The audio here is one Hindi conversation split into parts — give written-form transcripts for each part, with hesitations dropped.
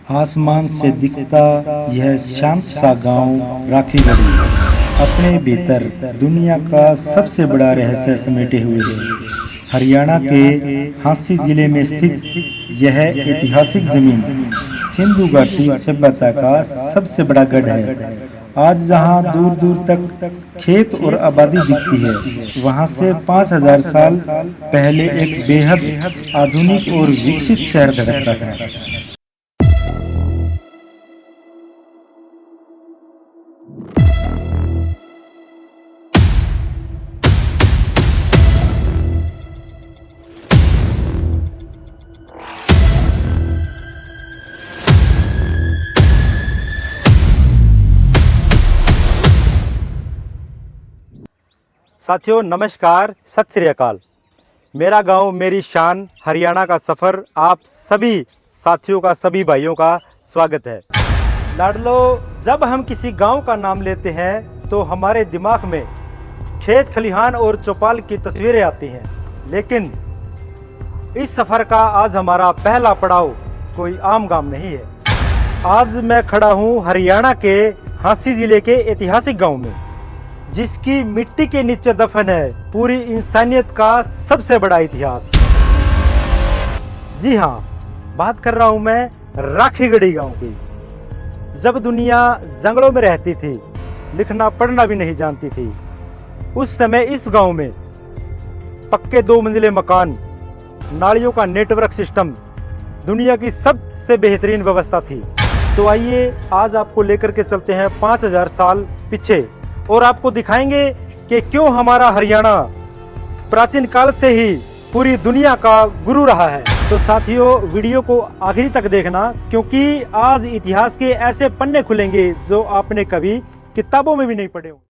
आसमान से दिखता यह शांत सा गांव राखीगढ़ी अपने भीतर दुनिया का सबसे बड़ा रहस्य समेटे हुए है। हरियाणा के हांसी जिले में स्थित यह ऐतिहासिक जमीन सिंधु घाटी सभ्यता का सबसे बड़ा गढ़ है। आज जहां दूर दूर तक खेत और आबादी दिखती है, वहां से 5000 साल पहले एक बेहद आधुनिक और विकसित शहर धड़कता था। साथियों नमस्कार, सत श्री अकाल। मेरा गांव मेरी शान हरियाणा का सफ़र आप सभी साथियों का, सभी भाइयों का स्वागत है। लाडलो, जब हम किसी गांव का नाम लेते हैं तो हमारे दिमाग में खेत खलिहान और चौपाल की तस्वीरें आती हैं, लेकिन इस सफ़र का आज हमारा पहला पड़ाव कोई आम गांव नहीं है। आज मैं खड़ा हूं हरियाणा के हांसी जिले के ऐतिहासिक गांव में, जिसकी मिट्टी के नीचे दफन है पूरी इंसानियत का सबसे बड़ा इतिहास। जी हाँ, बात कर रहा हूं मैं राखीगढ़ी गांव की। जब दुनिया जंगलों में रहती थी, लिखना पढ़ना भी नहीं जानती थी, उस समय इस गांव में पक्के 2 मंजिले मकान, नालियों का नेटवर्क सिस्टम, दुनिया की सबसे बेहतरीन व्यवस्था थी। तो आइए आज आपको लेकर के चलते हैं 5000 साल पीछे और आपको दिखाएंगे कि क्यों हमारा हरियाणा प्राचीन काल से ही पूरी दुनिया का गुरु रहा है। तो साथियों, वीडियो को आखिरी तक देखना, क्योंकि आज इतिहास के ऐसे पन्ने खुलेंगे जो आपने कभी किताबों में भी नहीं पढ़े होंगे।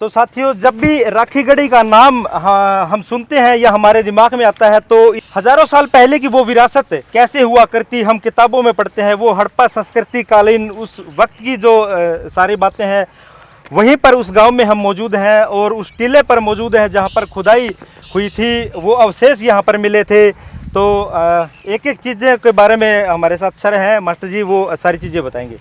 तो साथियों, जब भी राखीगढ़ी का नाम हम सुनते हैं या हमारे दिमाग में आता है, तो हजारों साल पहले की वो विरासत कैसे हुआ करती हम किताबों में पढ़ते हैं। वो हड़प्पा संस्कृति कालीन उस वक्त की जो सारी बातें हैं, वहीं पर उस गांव में हम मौजूद हैं और उस टीले पर मौजूद हैं जहां पर खुदाई हुई थी। वो अवशेष यहां पर मिले थे। तो एक एक चीज़ें के बारे में हमारे साथ सर हैं, मास्टर जी, वो सारी चीज़ें बताएंगे।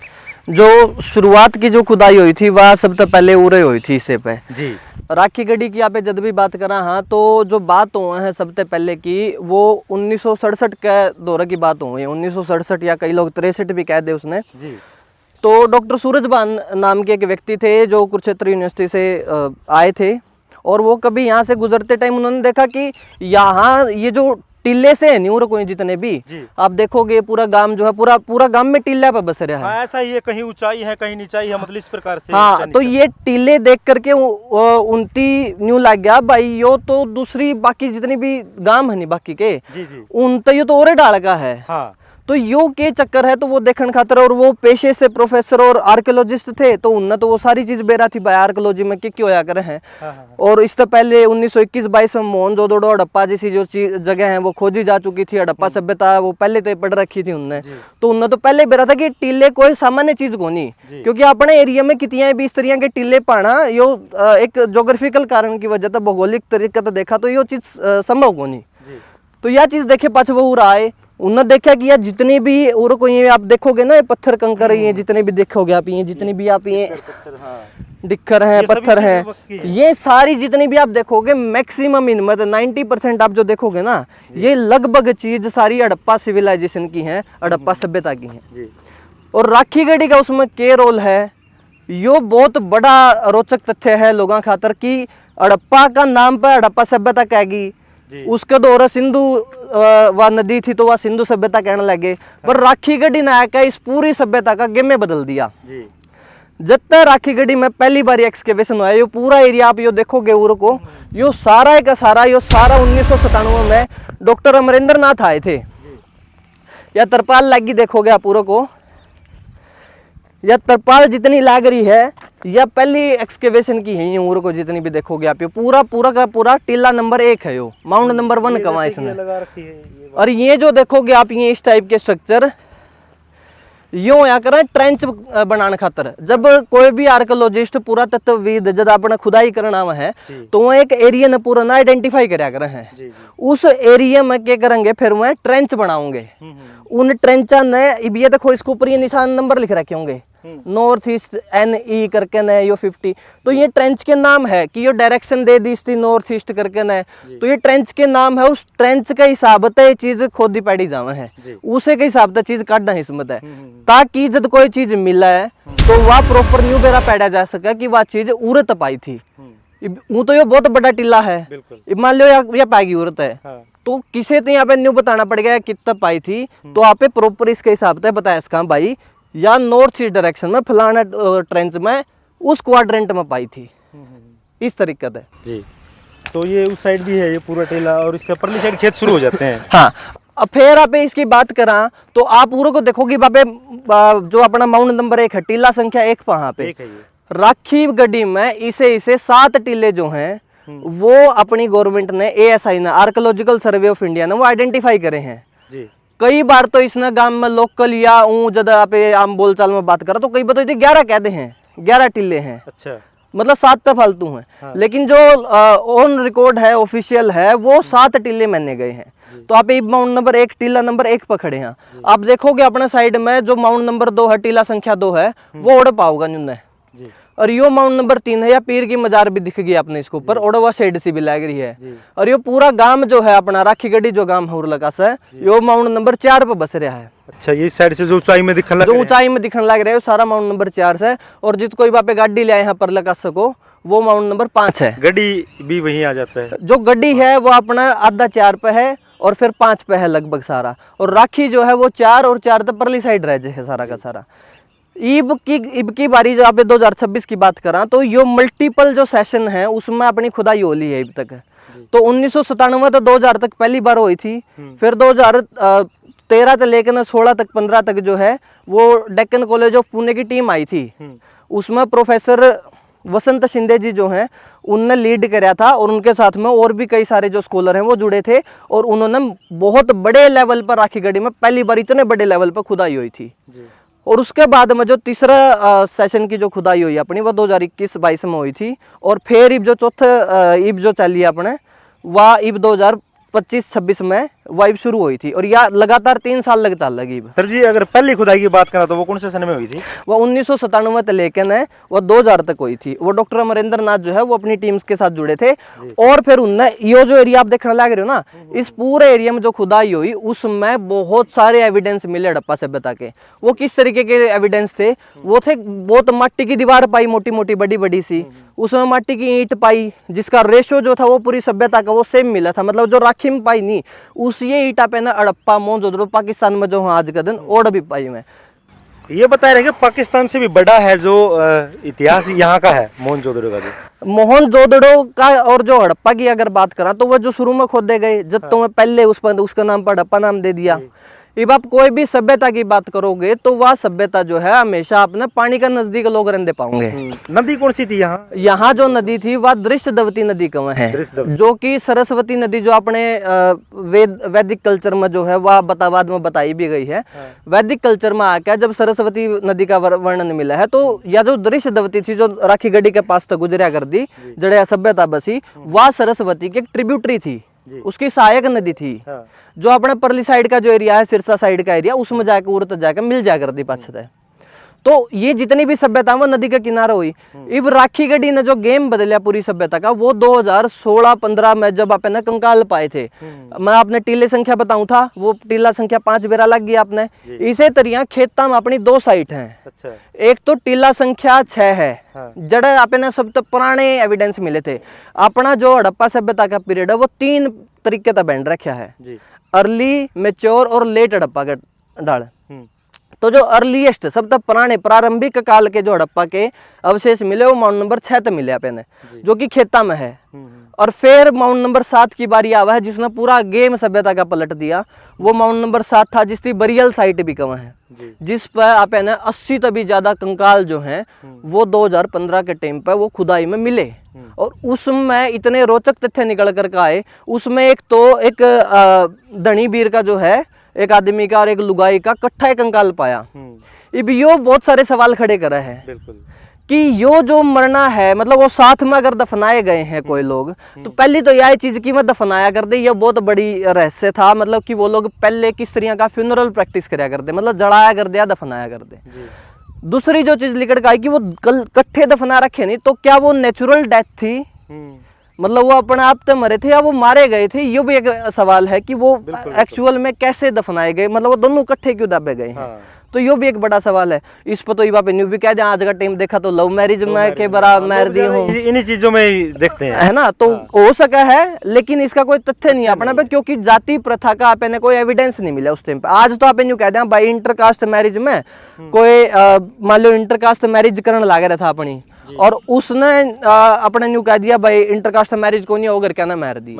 जो शुरुआत की जो खुदाई हुई थी वह सबसे पहले उरे हुई थी इससे पे जी। राखीगढ़ी की आप जब भी बात करा, हाँ, तो जो बात हुआ है सबसे पहले की वो 1967 के दौर की बात हुई है। 1967 या कई लोग 63 भी कह दे उसने जी। तो डॉक्टर सूरजभान नाम के एक व्यक्ति थे जो कुरुक्षेत्र यूनिवर्सिटी से आए थे, और वो कभी यहाँ से गुजरते टाइम उन्होंने देखा कि यहाँ ये जो टीले से है न्यूर कोई जितने भी आप देखोगे पूरा गांव जो है पूरा गांव में टीला पे बस रहा है। हाँ, ऐसा ही है, कहीं ऊंचाई है कहीं नीचाई है, मतलब इस प्रकार से। हाँ, तो ये टीले देख करके उनती न्यू लग गया भाई, यो तो दूसरी बाकी जितनी भी गांव है नहीं बाकी के उन तो ये तो और डाल का है। हाँ। तो यो के चक्कर है, तो वो देखने खातर, और वो पेशे से प्रोफेसर और आर्कियोलॉजिस्ट थे, तो उनने तो वो सारी चीज बेरा थी भाई आर्कियोलॉजी में क्या होया करे हैं। और इससे पहले 1921-22 में मोहनजोदड़ो हड़प्पा जैसी जो जगह है वो खोजी जा चुकी थी। हड़प्पा सभ्यता वो पहले तो पढ़ रखी थी उनने, तो उनने तो पहले बेरा था कि टीले कोई सामान्य चीज को नहीं, क्योंकि अपने एरिया में कितनी भी इस तरह के टीले पाना यो एक जोग्राफिकल कारण की वजह से, भौगोलिक तरीका तो देखा तो यो चीज संभव को नहीं। तो यह चीज देखे पाछ वो आए, उन्होंने देखा कि यार जितनी भी और कोई आप देखोगे ना, पत्थर कंकर ये जितने भी देखोगे आप, ये जितनी भी आप ये डिक्कर हैं, पत्थर हैं, ये सारी जितनी भी आप देखोगे मैक्सिमम इनमें 90% आप जो देखोगे ना, ये लगभग चीज सारी हड़प्पा सिविलाइजेशन की है, हड़प्पा सभ्यता की है। और राखीगढ़ी का उसमें क्या रोल है, यो बहुत बड़ा रोचक तथ्य है लोगों खातर कि हड़प्पा का नाम पर हड़प्पा सभ्यता कहेगी, उसके दौर सिंधु वह नदी थी तो वह सिंधु सभ्यता कहने लगे, पर राखीगढ़ी ने आकर इस पूरी सभ्यता का गेम में बदल दिया। जब तक राखीगढ़ी में पहली बार एक्सकेवेशन हुआ, ये पूरा एरिया आप यो देखोगे उर को, यो सारा का सारा 1997 में डॉक्टर अमरेंद्र नाथ आए थे। यह तरपाल लगी देखोगे आप पूरा को, यह तरपाल जितनी लाग रही है यह पहली एक्सकेवेशन की है। ये उर को जितनी भी देखोगे आप, ये पूरा का पूरा टीला नंबर 1 है, यो माउंट नंबर 1 कमा इसने। और ये जो देखोगे आप ये इस टाइप के स्ट्रक्चर, यूं या करें ट्रेंच बनाने खातर। जब कोई भी आर्कोलॉजिस्ट पुरातत्वविद जब अपना खुदाई करना है तो वो एक एरिया ने पूरा ना आइडेंटिफाई करया करे हैं। उस एरिया में क्या करेंगे, फिर वह ट्रेंच बनाओगे। उन ट्रेंचा ने अब ये देखो इसके ऊपर ये निशान नंबर लिख रखे होंगे, नॉर्थ ईस्ट NE करके न यो 50। तो ये ट्रेंच के नाम है कि ये डायरेक्शन दे दी इसकी नॉर्थ ईस्ट करके न, तो ये ट्रेंच के नाम है। उस ट्रेंच के हिसाब से ये चीज खोदी पैडी जावे है, उसे के हिसाब से चीज काटना हिस्मत है, ताकि जब कोई चीज मिला है तो वह प्रॉपर न्यू बेरा पैदा जा सके कि वह चीज उरत पाई थी। वो तो ये बहुत बड़ा टिल्ला है, मान लो या पाएगी उरत है, तो किसे तो यहाँ पे न्यू बताना पड़ेगा कितना पाई थी, तो आप प्रॉपर इसके हिसाब से बताया इसका भाई या नॉर्थ ईस्ट डायरेक्शन में फलाना ट्रेंच में उस क्वाड्रेंट में पाई थी, इस तरीके से जी। तो ये उस साइड भी है ये पूरा टेला, और इससे परली साइड खेत शुरू हो जाते हैं। हाँ, अब फिर आप इसकी बात करा तो आप पूरे को देखोगे बापे जो अपना माउंट नंबर 1 है, टीला संख्या 1 वहां पे राखी गढ़ी में इसे 7 टीले जो हैं वो अपनी गवर्नमेंट ने ASI ने आर्कोलॉजिकल सर्वे ऑफ इंडिया ने वो आइडेंटिफाई करे हैं जी। कई बार तो इसने गांव में लोकल या जब आप आम बोलचाल में बात करा तो कई बार तो 11 कहते हैं, 11 टिल्ले हैं। अच्छा, मतलब 7 तो फालतू हैं। हाँ। लेकिन जो ऑन रिकॉर्ड है, ऑफिशियल है, वो 7 टिल्ले माने गए हैं। तो आप माउंट नंबर 1 टीला नंबर 1 पर खड़े हैं। आप देखोगे अपने साइड में जो माउंट नंबर 2 है, टीला संख्या 2 है, वो ओढ़ पाओगा न्यूने, और यो माउंट नंबर 3 है या पीर की मजार भी दिख गई अपने इसके ऊपर, ओढ़वा शेड सी भी लग रही है। और यो पूरा गांव जो है अपना राखी गढ़ी जो गांव है उर्लका से, यो माउंट नंबर 4 पे बस रहा है। अच्छा, ये साइड से जो ऊंचाई में दिखने लग रहा है सारा माउंट नंबर 4 से। और जित कोई बापे गाड़ी ले आए यहाँ पर लगा सको वो माउंट नंबर 5 है। गड्डी भी वहीं आ जाता है, जो गड्डी है वो अपना आधा 4 पे है और फिर 5 पे है लगभग सारा, और राखी जो है वो 4 और 4 तो परली साइड रह जाए सारा का सारा। ईब की बारी जो आप 2026 की बात करा तो यो मल्टीपल जो सेशन है उसमें अपनी खुदाई हो ली है अब तक। तो 1997 तो 2000 तक पहली बार हुई थी, फिर 2013 से लेकर 16 तक 15 तक जो है वो डेक्कन कॉलेज ऑफ पुणे की टीम आई थी। उसमें प्रोफेसर वसंत शिंदे जी जो हैं उनने लीड कराया था, और उनके साथ में और भी कई सारे जो स्कॉलर हैं वो जुड़े थे, और उन्होंने बहुत बड़े लेवल पर राखी गढ़ी में पहली बार इतने बड़े लेवल पर खुदाई हुई थी। और उसके बाद में जो तीसरा सेशन की जो खुदाई हुई अपनी वो 2021-22 में हुई थी, और फिर इब जो चौथा इब जो चली अपने वह इब 2025-26 में वाइब शुरू हुई थी, और यह लगातार 3 साल लग चल लगी। सर जी, अगर पहली खुदाई की बात करा तो वो कौन से सन में हुई थी? वो 1997 से लेकर वो 2000 तक हुई थी। वो डॉक्टर अमरेंद्र नाथ जो है वो अपनी टीम्स के साथ जुड़े थे, और फिर उनने ये जो एरिया आप देखने लग रहे हो ना, इस पूरे एरिया में जो खुदाई हुई उसमें बहुत सारे एविडेंस मिले हड़प्पा सभ्यता के। वो किस तरीके के एविडेंस थे? वो थे बहुत मिट्टी की दीवार पाई, मोटी मोटी बड़ी बड़ी सी, उसमें मिट्टी की ईंट पाई जिसका रेशो जो था वो पूरी सभ्यता का वो सेम मिला था। मतलब जो राखी में पाई नहीं उस ये ईटा पे ना हड़प्पा मोहनजोदड़ो पाकिस्तान में जो आज का दिन और भी पाई में। ये बता रहे कि पाकिस्तान से भी बड़ा है जो इतिहास यहाँ का है मोहनजोदड़ो का। जो मोहनजोदड़ो का और जो हड़प्पा की अगर बात करा तो वह जो शुरू में खोदे गए, जब तो मैं पहले उस पर उसका नाम पर हड़प्पा नाम दे दिया। अब आप कोई भी सभ्यता की बात करोगे तो वह सभ्यता जो है हमेशा अपने पानी का नजदीक लोग रहते पाओगे। नदी कौन सी थी यहाँ? यहाँ जो नदी थी वह दृश्यदवती नदी कहाँ है, जो कि सरस्वती नदी जो अपने वैदिक कल्चर में जो है वह बतावाद में बताई भी गई है। वैदिक कल्चर में आकर जब सरस्वती नदी का वर्णन मिला है तो यह जो दृश्यदवती थी जो राखी गढ़ी के पास तक गुजरिया कर दी जड़े सभ्यता बसी, वह सरस्वती की एक ट्रिब्यूटरी थी, उसकी सहायक नदी थी। हाँ। जो अपने परली साइड का जो एरिया है, सिरसा साइड का एरिया, उसमें जाकर उड़त जाकर मिल जा कर दी पाछे। तो ये जितनी भी सभ्यता वो नदी के किनारे हुई। इब राखी गढ़ी ने जो गेम बदलिया पूरी सभ्यता का वो 2016-15 में जब आपने कंकाल पाए थे। मैं आपने टीले संख्या बताऊं था, वो टीला संख्या 5 बेरा लग गया आपने। इसे तरिया खेता में अपनी 2 साइट हैं। अच्छा। एक तो टीला संख्या 6 है। हाँ। जड़े आपने सब तो पुराने एविडेंस मिले थे। अपना जो हड़प्पा सभ्यता का पीरियड है वो 3 तरीके का बैंड रखा है, अर्ली, मेच्योर और लेट हड़प्पा का डाल। तो जो अर्लीस्ट सब तक पुराने प्रारंभिक काल के जो हड़प्पा के अवशेष मिले वो माउंट नंबर 6 तक मिले अपने, जो कि खेता में है। और फिर माउंट नंबर 7 की बारी आवा है जिसने पूरा गेम सभ्यता का पलट दिया। वो माउंट नंबर 7 था जिसकी बरियल साइट भी कम है, जिस पर आप 80 तक भी ज्यादा कंकाल जो हैं वो 2015 के टाइम पर वो खुदाई में मिले। और उसमें इतने रोचक तथ्य निकल कर आए। उसमें एक तो एक धनी वीर का जो है एक आदमी का और एक लुगाई का इकट्ठा एक कंकाल पाया। अब यो बहुत सारे सवाल खड़े कर रहे हैं बिल्कुल कि यो जो मरना है, मतलब वो साथ में अगर दफनाए गए हैं कोई लोग, तो पहली तो यह चीज की मैं दफनाया कर दे, ये बहुत बड़ी रहस्य था। मतलब कि वो लोग पहले की स्त्रियां का फ्यूनरल प्रैक्टिस कराया करते, मतलब जड़ाया कर दिया, दफनाया कर दे। दूसरी जो चीज लिखट का है कि वो कट्ठे दफना रखे नहीं, तो क्या वो नेचुरल डेथ थी, मतलब वो अपने आप तो मरे थे या वो मारे गए थे? ये भी एक सवाल है कि वो एक्चुअल में कैसे दफनाए गए, मतलब वो दोनों इकट्ठे क्यों दबे गए हैं। तो ये भी एक बड़ा सवाल है। इस पर तो ये पे न्यू भी कह दे आज का टाइम देखा तो लव मैरिज में के बरा मैर दी हूँ, इन्हीं चीजों में ही देखते हैं, है ना। तो हो सका है, लेकिन इसका कोई तथ्य नहीं है अपना पे, क्योंकि जाति प्रथा का आपने कोई एविडेंस नहीं मिला उस टाइम पे। आज तो आप न्यू कह दें भाई इंटरकास्ट मैरिज में कोई मान लो इंटरकास्ट मैरिज करने लग रहा था अपनी, और उसने अपने न्यू कह दिया भाई इंटरकास्ट मैरिज को नहीं होकर क्या ना मार दी।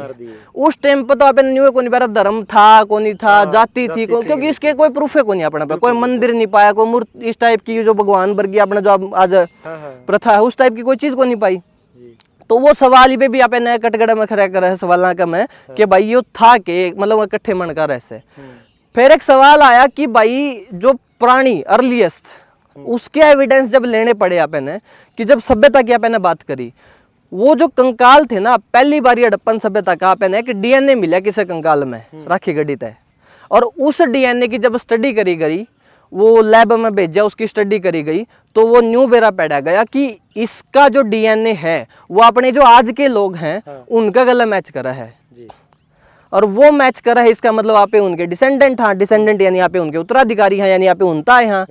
उस टाइम पे तो अपने न्यू को नहीं पता धर्म था को नहीं था, जाति थी क्योंकि इसके कोई प्रूफ है को नहीं अपने पे, कोई मंदिर नहीं पाया, कोई मूर्ति इस टाइप की जो भगवान वर्गीय अपना जो आज प्रथा है उस टाइप की कोई चीज को नहीं पाई। तो वो सवाल पे भी आपने कटगड़ा में खड़ा कर सवाल का मैं कि भाई यो था कि मतलब इकट्ठे मन का रहस्य। फिर एक सवाल आया कि भाई जो प्राणी अर्लीस्ट उसके एविडेंस जब लेने पड़े आपने, कि जब सभ्यता की आपने बात करी, वो जो कंकाल थे ना, पहली बार हड़प्पन सभ्यता का आपने कि डीएनए मिला किसी कंकाल में राखी गढ़ी तय, और उस डीएनए की जब स्टडी करी गई, वो लैब में भेजा, उसकी स्टडी करी गई, तो वो न्यू बेरा पैदा गया कि इसका जो डीएनए है वो अपने जो आज के लोग हैं उनका गला मैच करा है, और वो मैच करा है। इसका मतलब आप उनके डिसेंडेंट, हाँ डिसेंडेंट यानी आप उनके उत्तराधिकारी हैं, यानी आप उनता है। हाँ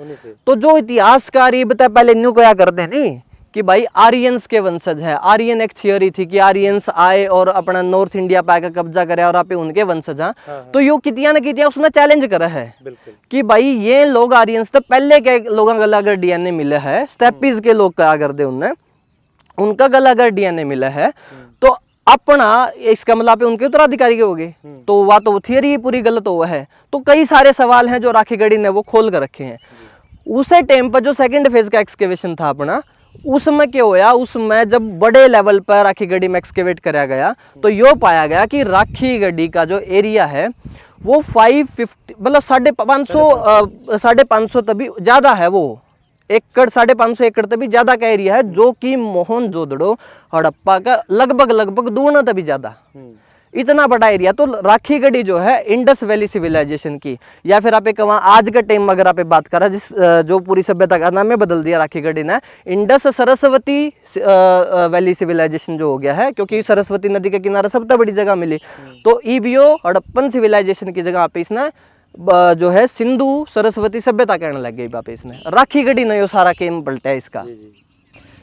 तो जो इतिहासकार ये बता पहले न्यू क्या करते नहीं कि भाई आर्यंस के वंशज है। आर्यन एक थियोरी थी कि आर्यंस आए और अपना नॉर्थ इंडिया पे आकर कब्जा करे और आप उनके वंशज हैं। तो यो कितिया न कितिया उसने चैलेंज करा है कि भाई ये लोग आर्यंस तो पहले के लोगों का अगर डीएनए मिला है, स्टेपीज के लोग क्या कर दे उनने, उनका गला अगर डीएनए मिला है तो अपना इसका मतलब आप उनके उत्तराधिकारी के हो गए। तो वह तो थियरी पूरी गलत हुआ है। तो कई सारे सवाल हैं जो राखी गढ़ी ने वो खोल कर रखे हैं। उसे टाइम पर जो सेकंड फेज का एक्सकेवेशन था अपना, उसमें क्या होया, उसमें जब बड़े लेवल पर राखी गढ़ी में एक्सकेवेट कराया गया तो यो पाया गया कि राखी गढ़ी का जो एरिया है वो 550 मतलब 550 तभी ज़्यादा है, वो एकड़ 550 एकड़ तभी ज़्यादा का एरिया है, जो कि मोहनजोदड़ो हड़प्पा का लगभग दुगना तभी ज़्यादा, इतना बड़ा एरिया। तो राखी गढ़ी जो है इंडस वैली सिविलाइजेशन की, या फिर आप एक वहाँ आज के टाइम में अगर आप बात करा जिस जो पूरी सभ्यता का नाम बदल दिया राखी गढ़ी ने, इंडस सरस्वती वैली सिविलाइजेशन जो हो गया है, क्योंकि सरस्वती नदी के किनारे सबसे बड़ी जगह मिली। तो ईबियो हड़प्पन सिविलाइजेशन की जगह पे इसने जो है सिंधु सरस्वती सभ्यता कहने लग गई वापस इसने। राखी गढ़ी ने यो सारा गेम पलटा है इसका।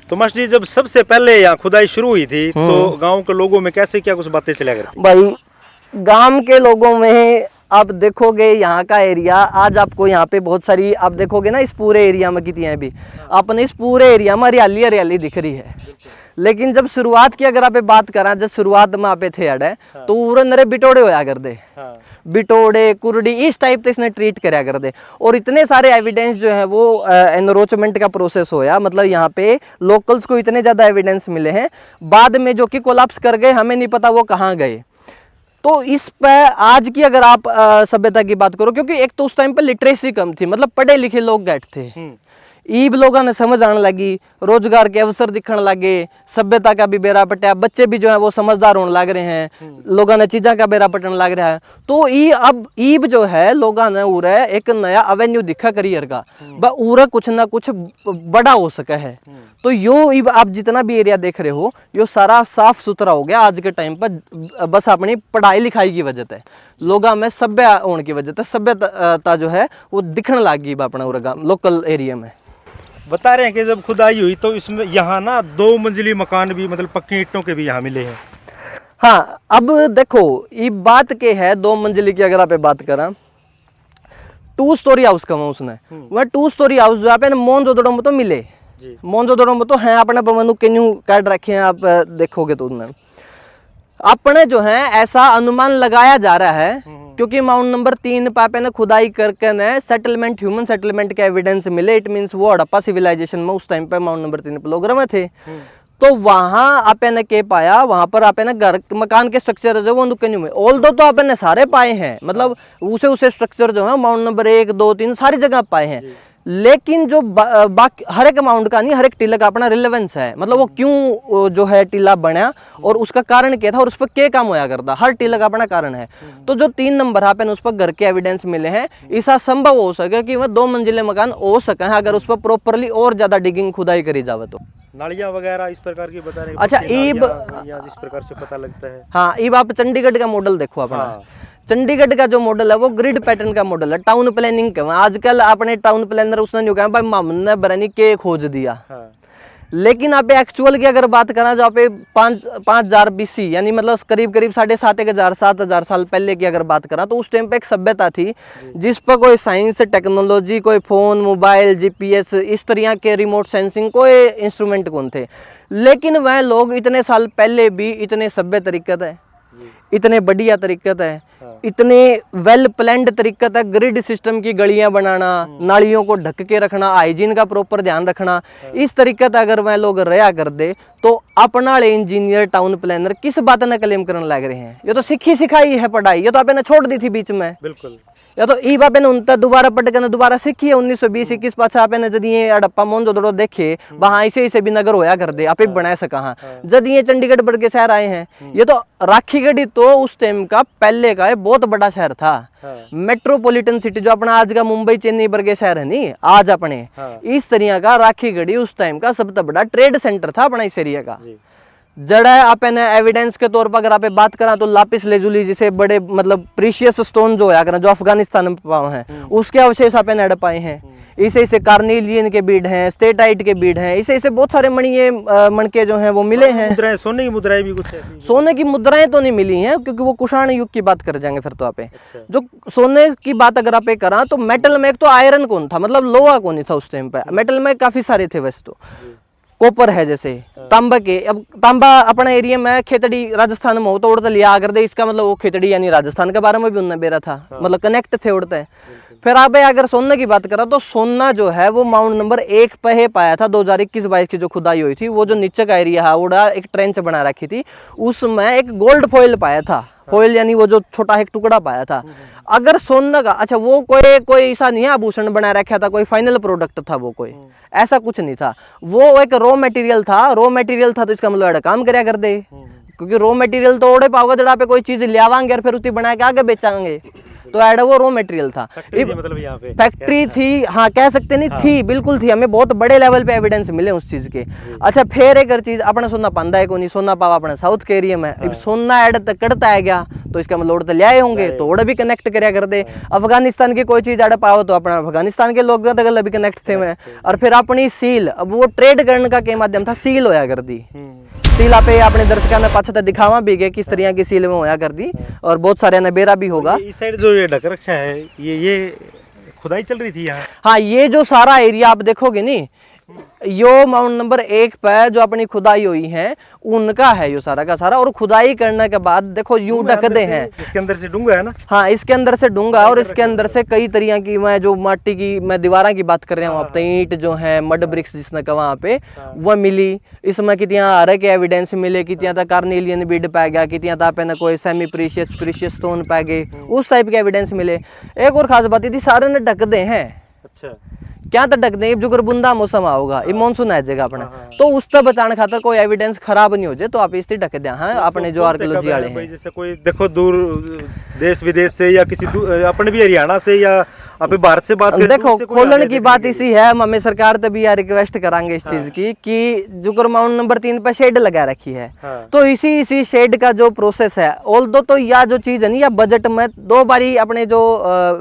तो मास्टर जी जब सबसे पहले यहाँ खुदाई शुरू हुई थी तो गांव के लोगों में कैसे क्या कुछ बातें चला करती? भाई गांव के लोगों में आप देखोगे यहाँ का एरिया, आज आपको यहाँ पे बहुत सारी आप देखोगे ना, इस पूरे एरिया में कितनी है भी आपने, इस पूरे एरिया में हरियाली हरियाली दिख रही है। लेकिन जब शुरुआत की अगर आप बात करें, जब शुरुआत में आप थे अड़े तो पूरे नरे बिटोड़े होया कर दे, बिटोड़े कुरडी इस टाइप से इसने ट्रीट कराया कर दे। और इतने सारे एविडेंस जो है वो एनरोचमेंट का प्रोसेस होया, मतलब यहाँ पे लोकल्स को इतने ज़्यादा एविडेंस मिले हैं बाद में जो कि कोलैप्स कर गए, हमें नहीं पता वो कहाँ गए। तो इस पर आज की अगर आप सभ्यता की बात करो, क्योंकि एक तो उस टाइम पे लिटरेसी कम थी, मतलब पढ़े लिखे लोग गैट थे, ईब लोगों ने समझ आने लगी, रोजगार के अवसर दिखने लगे, सभ्यता का भी बेरा पटा, बच्चे भी जो है वो समझदार होने लग रहे हैं, लोगों ने चीज़ों का बेरा पटने लग रहा है। तो अब ईब जो है लोगों ने उरे एक नया अवेन्यू दिखा करियर का, उरे कुछ ना कुछ बड़ा हो सका है। तो यो ईब आप जितना भी एरिया देख रहे हो यो सारा साफ सुथरा हो गया आज के टाइम पर, बस अपनी पढ़ाई लिखाई की वजह से, लोगों में सभ्य होने की वजह से सभ्यता जो है वो दिखने लग गई अपना उरे लोकल एरिया में। बता रहे हैं कि जब खुदाई हुई तो इसमें यहाँ ना 2 मंजिली मकान भी, मतलब पक्की ईंटों के भी यहाँ मिले हैं। हाँ अब देखो ये बात के है 2 मंजिली की अगर आप बात करा, 2 स्टोरी हाउस का उसने वह 2 स्टोरी हाउस जो आप मोहनजोदड़ो में तो मिले, मोहनजोदड़ो में तो है अपने पवन के न्यू काट रखे हैं, आप देखोगे तो उन्हें अपने जो है ऐसा अनुमान लगाया जा रहा है, क्योंकि माउंट नंबर 3 पापे ने खुदाई करके ने सेटलमेंट, ह्यूमन सेटलमेंट के एविडेंस मिले। इट मीन्स वो हड़प्पा सिविलाइजेशन में उस टाइम पे माउंट नंबर 3 पे लोग रहे थे। तो वहां आपने के पाया, वहां पर आपने घर मकान के स्ट्रक्चर जो वो नुक्कड़ में ऑल दो तो आपने सारे पाए हैं, मतलब उसे स्ट्रक्चर जो है माउंट नंबर 1 2 3 सारी जगह पाए हैं। लेकिन जो बाकी हर एक माउंट का नहीं, हर एक टीला का अपना रिलेवेंस है, मतलब वो क्यों जो है टीला बना और उसका कारण क्या था और उस पर क्या काम होया करता, हर टीला का अपना कारण है। तो जो 3 नंबर आपने उस पर घर के एविडेंस मिले हैं, ऐसा संभव हो सके कि वह 2 मंजिले मकान हो सके हैं अगर उस पर प्रॉपरली और ज्यादा डिगिंग खुदाई करी जावे तो। नालियां वगैरह इस प्रकार की बता रहे। अच्छा, ईब जिस प्रकार से पता लगता है। हाँ, ईब आप चंडीगढ़ का मॉडल देखो अपना। चंडीगढ़ का जो मॉडल है वो ग्रिड पैटर्न का मॉडल है, टाउन प्लानिंग का। आजकल अपने टाउन प्लानर उसने नहीं कहा भाई हमने बरानी के खोज दिया। लेकिन आप एक्चुअल की अगर बात करें जो आप 5000 BC यानी मतलब करीब 7,500 साल पहले की अगर बात करें तो उस टाइम पे एक सभ्यता थी जिस पर कोई साइंस टेक्नोलॉजी, कोई फोन मोबाइल GPS इस तरह के रिमोट सेंसिंग कोई इंस्ट्रूमेंट कौन थे। लेकिन वह लोग इतने साल पहले भी इतने सभ्य तरीके है, इतने बढ़िया तरीकत है, इतने वेल प्लान्ड तरीकत है, ग्रिड सिस्टम की गलियां बनाना, नालियों को ढक के रखना, हाइजीन का प्रॉपर ध्यान रखना, इस तरीकत अगर वह लोग रहा कर दे तो अपना इंजीनियर टाउन प्लानर किस बात ने क्लेम करने लग रहे हैं। ये तो सीखी सिखाई है पढ़ाई, ये तो आपने छोड़ दी थी बीच में। बिल्कुल। या तो ई बापे ने उनता दोबारा पढ़ के दोबारा सीखी है 1920-21 पाछा आपने जब ये हड़प्पा मोहनजोदड़ो देखे वहां ऐसे भी नगर होया कर दे आपे बना सका। हाँ, जब ये चंडीगढ़ बढ़ के शहर आए हैं, ये तो राखीगढ़ी तो उस टाइम का पहले का है बहुत बड़ा शहर था। मेट्रोपॉलिटन सिटी जो अपना आज का मुंबई चेन्नई वर्गे शहर है नहीं आज अपने, इस तरह का राखीगढ़ी उस टाइम का सबसे बड़ा ट्रेड सेंटर था अपना इस एरिया का। जड़ है आपने एविडेंस के तौर पर अगर आप बात करा तो लापिस लेजुली जिसे बड़े मतलब प्रीशियस स्टोन जो है जो अफगानिस्तान में पाए हैं उसके अवशेष आपने अड़ पाए हैं। इसे कार्नेलियन के बीड हैं, स्टेटाइट के बीड हैं, इसे बहुत सारे मणिये मणके जो हैं वो मिले हैं। मुद्राएं, सोने की मुद्राएं भी कुछ ऐसी? सोने की मुद्राएं तो नहीं मिली हैं क्योंकि वो कुषाण युग की बात कर जाएंगे फिर तो आप। जो सोने की बात अगर आप करा तो मेटल में एक तो आयरन कौन था, मतलब लोहा कौन नहीं था उस टाइम पे। मेटल में काफी सारे थे वैसे तो, कॉपर है जैसे तांबा के। अब तांबा अपना एरिया में खेतड़ी राजस्थान में हो तो उड़ता लिया कर दे, इसका मतलब वो खेतड़ी यानी राजस्थान के बारे में भी उनने बेरा था, मतलब कनेक्ट थे उड़ते हैं। फिर आप अगर सोना की बात करा तो सोना जो है वो माउंट नंबर 1 पे ही पाया था। 2021-22 की जो खुदाई हुई थी वो जो नीचे का एरिया है उड़ा एक ट्रेंच बना रखी थी, उसमें एक गोल्ड फॉइल पाया था। फॉइल यानी वो जो छोटा एक टुकड़ा पाया था। अगर सोना का अच्छा वो कोई ऐसा नहीं है आभूषण बना रखा था, कोई फाइनल प्रोडक्ट था वो, कोई ऐसा कुछ नहीं था। वो एक रॉ मटेरियल था तो इसका मतलब काम करया कर दे, क्योंकि रॉ मटेरियल तो ओढ़े पाओगे जड़ा पे कोई चीज लियावांगे और फिर उसी बना के आगे बेचांगे, तो ऐड वो रॉ मटेरियल था। मतलब यहाँ पे फैक्ट्री थी, हाँ कह सकते नहीं थी, बिल्कुल थी। हमें बहुत बड़े लेवल पे एविडेंस मिले उस चीज के। अच्छा फिर एक चीज अपना सोना पांदा है को नहीं, सोना पावा अपने साउथ के एरिया में। अब सोना ऐड तक कड़ता है गया तो इसका मतलब ओढ़ तो ले आए होंगे तो ओढ़ भी कनेक्ट करया कर दे। अफगानिस्तान की कोई चीज ऐड पाओ तो अपना अफगानिस्तान के लोग भी कनेक्ट थे में। और फिर अपनी सील, अब वो ट्रेड करने का क्या माध्यम था, सील होया कर दी। सील आप अपने दर्शकों में पाछा दिखावा भी गए किस तरह की सील में होया कर दी, और बहुत सारे नबेरा भी होगा। इस साइड जो ये ढक रखा है ये खुदाई चल रही थी यहाँ। हाँ, ये जो सारा एरिया आप देखोगे नहीं, यो माउंट नंबर 1 पे जो अपनी खुदाई हुई है उनका है यो सारा का सारा। और खुदाई करने के बाद देखो यूं ढकदे हैं, इसके अंदर से डूंगा है ना। हाँ, इसके अंदर से डूंगा और इसके अंदर से कई तरह की, मैं जो माटी की मैं दीवारों की बात कर रहा हूँ अब, ईंट जो है मड ब्रिक्स जिसने कहा वहाँ पे वह मिली। इसमें कितियाँ हरे के एविडेंस मिले, कितियाँ तक कार्नेलियन बीड पा गया, कितियाँ तक ना कोई सेमी प्रीशियस स्टोन पा गए, उस टाइप के एविडेंस मिले। एक और खास बात थी सारे ने ढकदे हैं। अच्छा, क्या तो ढक दे जो बुंदा मौसम आओगा, ये मानसून आ जाएगा अपना, तो उससे बचाने खातर कोई एविडेंस खराब नहीं हो जाए तो आप इस ढक दें। हाँ, अपने जो आर्कियोलॉजी वाले हैं, जैसे कोई देखो दूर देश विदेश से या किसी अपने भी हरियाणा से या अपने भारत से बात देखो खोलन की बात इसी है। हमें सरकार तक भी रिक्वेस्ट करांगे इस चीज की कि जुकर माउंट नंबर 3 पे शेड लगा रखी है, तो इसी शेड का जो प्रोसेस है, ऑल दो तो या जो चीज है नहीं, या बजट में 2 बारी अपने जो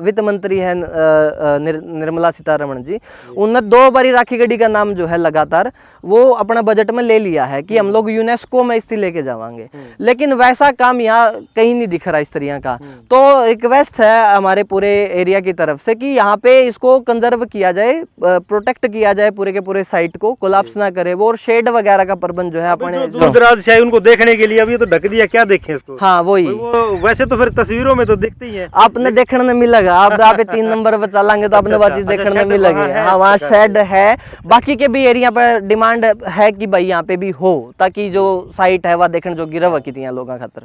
वित्त मंत्री है निर्मला सीतारमण जी, उनने 2 बारी राखीगढ़ी का नाम जो है लगातार वो अपना बजट में ले लिया है कि हम लोग यूनेस्को में इससे लेके जावांगे। लेकिन वैसा काम यहाँ कहीं नहीं दिख रहा इस तरह का। तो रिक्वेस्ट है हमारे पूरे एरिया की तरफ से कि यहाँ पे इसको कंजर्व किया जाए, प्रोटेक्ट किया जाए पूरे के पूरे साइट को, कोलाप्स ना करे वो, और शेड वगैरह का प्रबंध जो है अपने दूर दराज से आए उनको देखने के लिए अभी तो ढक दिया, क्या देखें इसको। हाँ वही, वो वैसे तो फिर तस्वीरों में तो दिखते ही है, आपने देखने में मिलेगा। आप यहाँ पे 3 नंबर पर चलेंगे तो आपने बात देखने में मिलेगी। हाँ वहाँ शेड है, बाकी के भी एरिया पर डिमांड है कि भाई यहाँ पे भी हो, ताकि जो साइट है वह देखने जो गिरा हुआ कितनी लोगों खातर।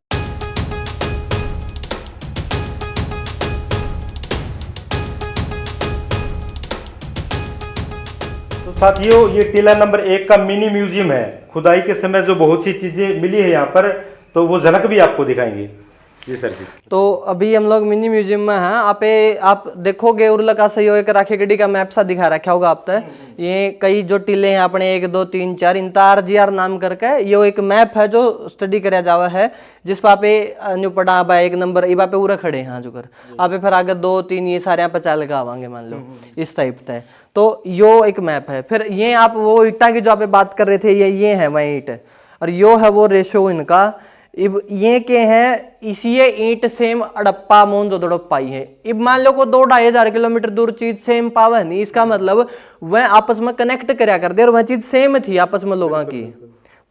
तो साथियों ये टीला नंबर 1 का मिनी म्यूजियम है। खुदाई के समय जो बहुत सी चीजें मिली है यहाँ पर, तो वो झलक भी आपको दिखाएंगे। जी सर जी। तो अभी हम लोग मिनी म्यूजियम में हैं। आप देखोगे उर्ला का सही एक राखेगढ़ी का मैप सा दिखा रखा होगा आप तक। ये कई जो टीले हैं अपने 1 2 3 4 इंतार जीआर नाम करके, ये एक मैप है जो स्टडी कराया जावा है, जिस पर आप न्यू पड़ा 1 नंबर इबा पे पूरा खड़े हैं जो कर आप फिर आगे 2 3 ये सारे यहाँ पे चल आवांगे मान लो इस टाइप का। तो यो एक मैप है। फिर ये आप वो ईटा की जो आप बात कर रहे थे, ये है वही ईट, और यो है वो रेशो इनका। इब ये के हैं इसी ईंट सेम अड़प्पा मोन जो दड़प पाई है। इब मान लो को 2-2.5 किलोमीटर दूर चीज सेम पावा नहीं, इसका मतलब वह आपस में कनेक्ट करया कर दे, और वह चीज सेम थी आपस में लोगों की।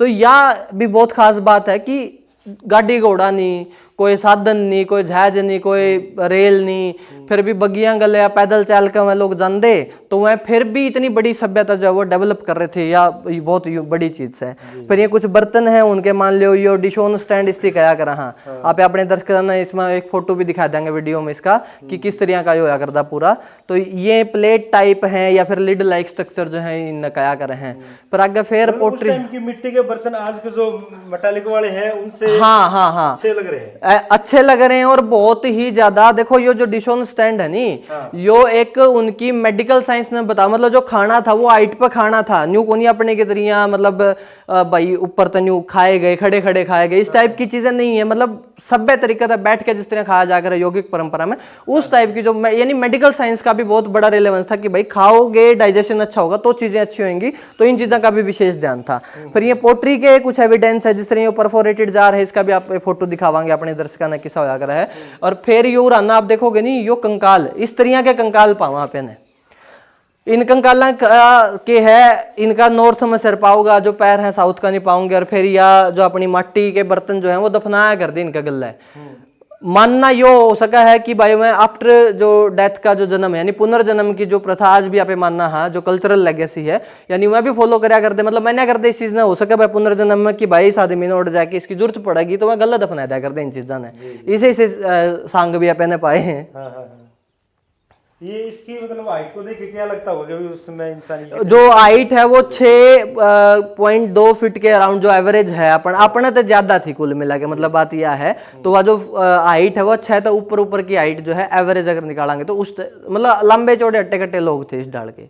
तो यह भी बहुत खास बात है कि गाड़ी घोड़ा नहीं, कोई साधन नहीं, कोई जहाज नहीं, कोई रेल नहीं, फिर भी बगियां गले पैदल चल कर वह लोग जाते, तो वह फिर भी इतनी बड़ी सभ्यता जो वो डेवलप कर रहे थे, या बहुत बड़ी चीज है। फिर ये कुछ बर्तन है उनके, मान लो यो डिशोन स्टैंड इसलिए कया करा। हाँ आप अपने दर्शकों ने इसमें एक फोटो भी दिखा देंगे वीडियो में इसका कि किस तरह का होया करता पूरा। तो ये प्लेट टाइप है या फिर लिड लाइक स्ट्रक्चर जो है इन कया करे हैं। पर आगे फिर पोट्री की मिट्टी के बर्तन आज के जो मेटालिक वाले हैं उनसे हाँ अच्छे लग रहे हैं, अच्छे लग रहे हैं, और बहुत ही ज्यादा। देखो यो जो डिशोन स्टैंड है नी, यो एक उनकी मेडिकल साइंस ने बता, मतलब जो खाना था वो हाइट पर खाना था, न्यू कोनी अपने के तरिया मतलब भाई ऊपर तो न्यू खाए गए, खड़े खड़े खाए गए, इस टाइप की चीजें नहीं है। मतलब सभ्य तरीका था बैठ के जिस तरह खाया जाकर यौगिक परंपरा में, उस टाइप की जो यानी मेडिकल साइंस का भी बहुत बड़ा रिलेवेंस था कि भाई खाओगे डाइजेशन अच्छा होगा तो चीजें अच्छी होंगी, तो इन चीजों का भी विशेष ध्यान था। फिर ये पोट्री के कुछ एविडेंस है, जिस तरह ये परफोरेटेड जार है, इसका भी आप फोटो दिखावांगे अपने दर्शकों ने किसा होया करा है। और फिर यो राना आप देखोगे नहीं, यो कंकाल इस तरह के कंकाल पावा पे ने, इन कंकाला के है, इनका नॉर्थ में सिर पाओगा, जो पैर है साउथ का नहीं पाओगे। और फिर या जो अपनी माटी के बर्तन जो है वो दफनाया कर दे इनका गला है। मानना यो हो सका है कि भाई मैं आफ्टर जो डेथ का जो जन्म है, यानी पुनर्जन्म की जो प्रथा आज भी आप मानना है, जो कल्चरल लेगेसी है, यानी वह भी फॉलो करया कर दे। मतलब मैंने कर दे इस चीज ना हो सके भाई पुनर्जन्म में कि भाई इस आदमी ने उड़ जाके इसकी जरूरत पड़ेगी तो वह गला दफना दिया कर दे इन चीजा ने। इसे सांग भी आप पाए हैं। ये इसकी मतलब हाइट को देख के क्या लगता होगा कि उस समय इंसान जो हाइट है वो 6.2 फीट के अराउंड जो एवरेज है, अपने तो ज्यादा थी कुल मिला के, मतलब बात यह है। तो वह जो हाइट है वो 6 तो ऊपर की हाइट जो है एवरेज अगर निकालेंगे तो उस मतलब लंबे चौड़े अट्टे कट्टे लोग थे इस डाल के।